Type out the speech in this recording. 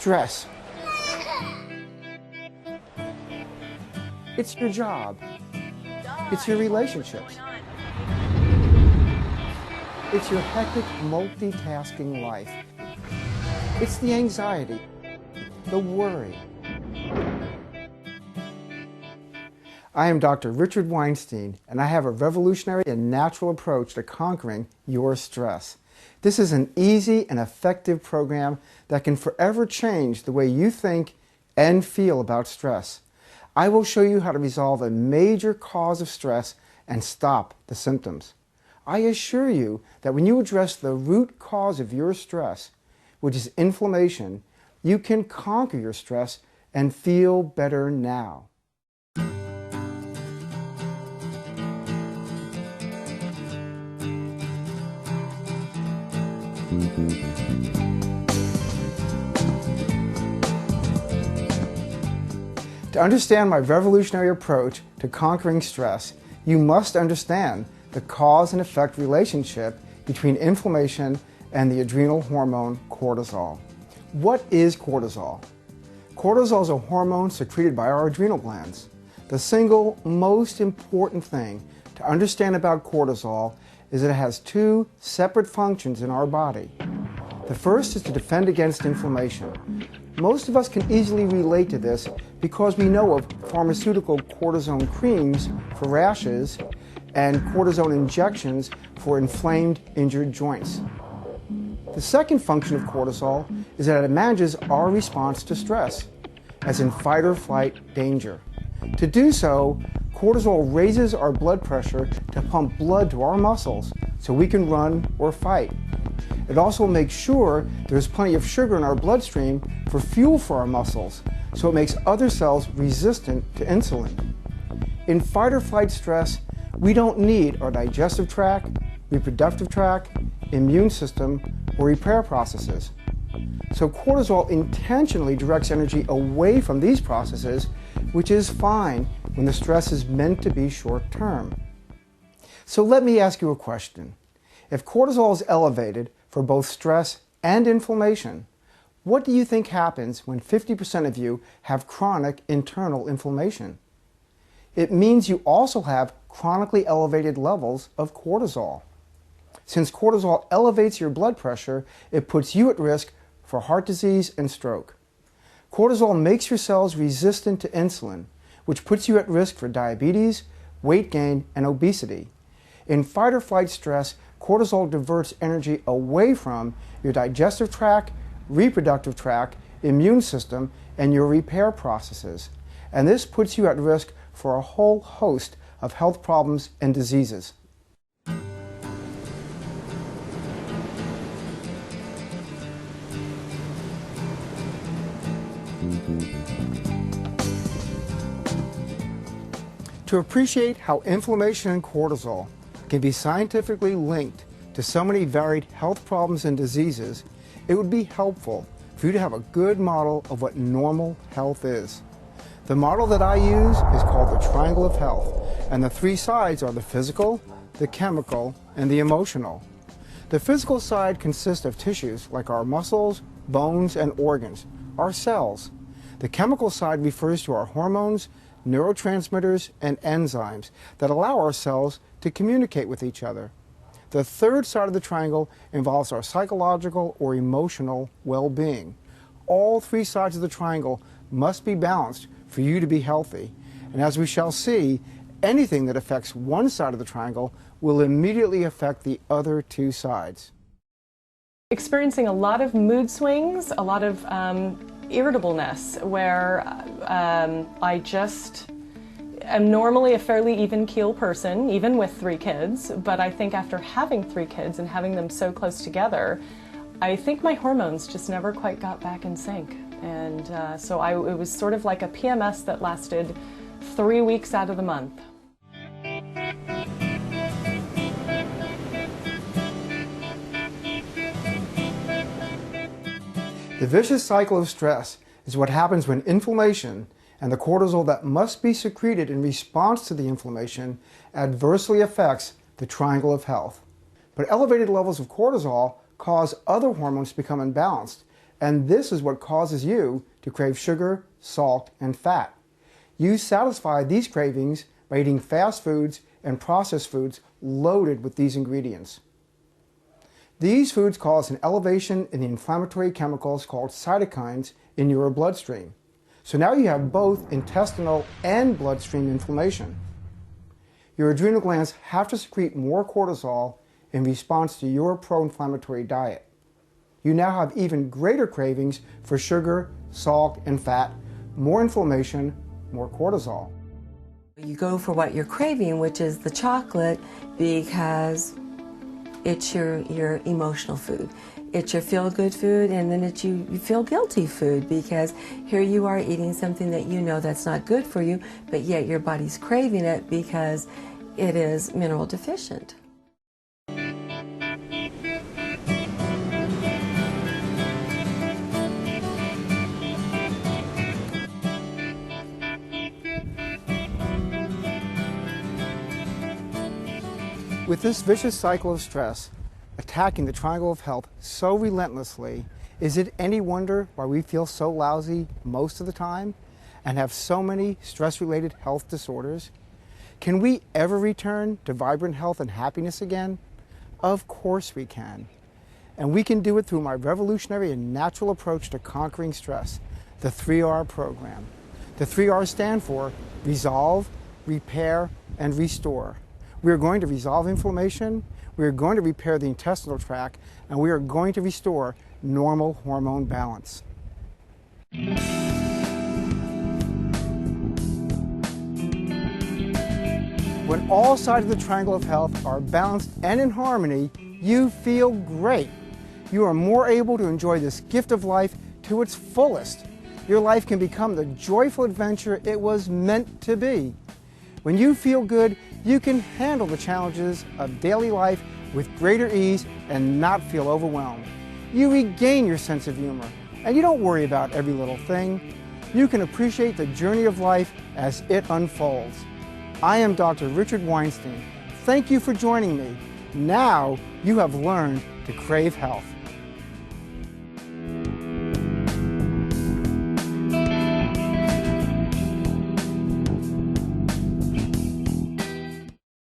stress. It's your job. It's your relationships. It's your hectic, multitasking life. It's the anxiety, the worry. I am Dr. Richard Weinstein, and I have a revolutionary and natural approach to conquering your stress. This is an easy and effective program that can forever change the way you think and feel about stress. I will show you how to resolve a major cause of stress and stop the symptoms. I assure you that when you address the root cause of your stress, which is inflammation, you can conquer your stress and feel better now. To understand my revolutionary approach to conquering stress, you must understand the cause and effect relationship between inflammation and the adrenal hormone cortisol. What is cortisol? Cortisol is a hormone secreted by our adrenal glands. The single most important thing to understand about cortisol is that it has two separate functions in our body. The first is to defend against inflammation. Most of us can easily relate to this because we know of pharmaceutical cortisone creams for rashes and cortisone injections for inflamed, injured joints. The second function of cortisol is that it manages our response to stress, as in fight or flight danger. To do so, cortisol raises our blood pressure to pump blood to our muscles so we can run or fight. It also makes sure there's plenty of sugar in our bloodstream for fuel for our muscles, so it makes other cells resistant to insulin. In fight or flight stress, we don't need our digestive tract, reproductive tract, immune system, or repair processes. So cortisol intentionally directs energy away from these processes, which is fine when the stress is meant to be short-term. So let me ask you a question. If cortisol is elevated for both stress and inflammation, what do you think happens when 50% of you have chronic internal inflammation? It means you also have chronically elevated levels of cortisol. Since cortisol elevates your blood pressure, it puts you at risk for heart disease and stroke. Cortisol makes your cells resistant to insulin, which puts you at risk for diabetes, weight gain, and obesity. In fight or flight stress, cortisol diverts energy away from your digestive tract, reproductive tract, immune system, and your repair processes. And this puts you at risk for a whole host of health problems and diseases. To appreciate how inflammation and cortisol can be scientifically linked to so many varied health problems and diseases, it would be helpful for you to have a good model of what normal health is. The model that I use is called the triangle of health, and the three sides are the physical, the chemical, and the emotional. The physical side consists of tissues like our muscles, bones, and organs, our cells. The chemical side refers to our hormones, neurotransmitters, and enzymes that allow our cells to communicate with each other. The third side of the triangle involves our psychological or emotional well-being. All three sides of the triangle must be balanced for you to be healthy. And as we shall see, anything that affects one side of the triangle will immediately affect the other two sides. Experiencing a lot of mood swings, a lot of irritableness, where I just am normally a fairly even-keel person, even with 3 kids, but I think after having 3 kids and having them so close together, I think my hormones just never quite got back in sync. And so it was sort of like a PMS that lasted 3 weeks out of the month. The vicious cycle of stress is what happens when inflammation and the cortisol that must be secreted in response to the inflammation adversely affects the triangle of health. But elevated levels of cortisol cause other hormones to become imbalanced, And this is what causes you to crave sugar, salt, and fat. You satisfy these cravings by eating fast foods and processed foods loaded with these ingredients. These foods cause an elevation in the inflammatory chemicals called cytokines in your bloodstream. So now you have both intestinal and bloodstream inflammation. Your adrenal glands have to secrete more cortisol in response to your pro-inflammatory diet. You now have even greater cravings for sugar, salt, and fat, more inflammation, more cortisol. You go for what you're craving, which is the chocolate, because it's your emotional food. It's your feel-good food, and then it's you feel guilty food, because here you are eating something that you know that's not good for you, but yet your body's craving it because it is mineral deficient. With this vicious cycle of stress attacking the triangle of health so relentlessly, is it any wonder why we feel so lousy most of the time and have so many stress-related health disorders? Can we ever return to vibrant health and happiness again? Of course we can. And we can do it through my revolutionary and natural approach to conquering stress, the 3R program. The 3R stand for Resolve, Repair, and Restore. We are going to resolve inflammation, we are going to repair the intestinal tract, and we are going to restore normal hormone balance. When all sides of the triangle of health are balanced and in harmony, you feel great. You are more able to enjoy this gift of life to its fullest. Your life can become the joyful adventure it was meant to be. When you feel good, you can handle the challenges of daily life with greater ease and not feel overwhelmed. You regain your sense of humor, and you don't worry about every little thing. You can appreciate the journey of life as it unfolds. I am Dr. Richard Weinstein. Thank you for joining me. Now you have learned to crave health.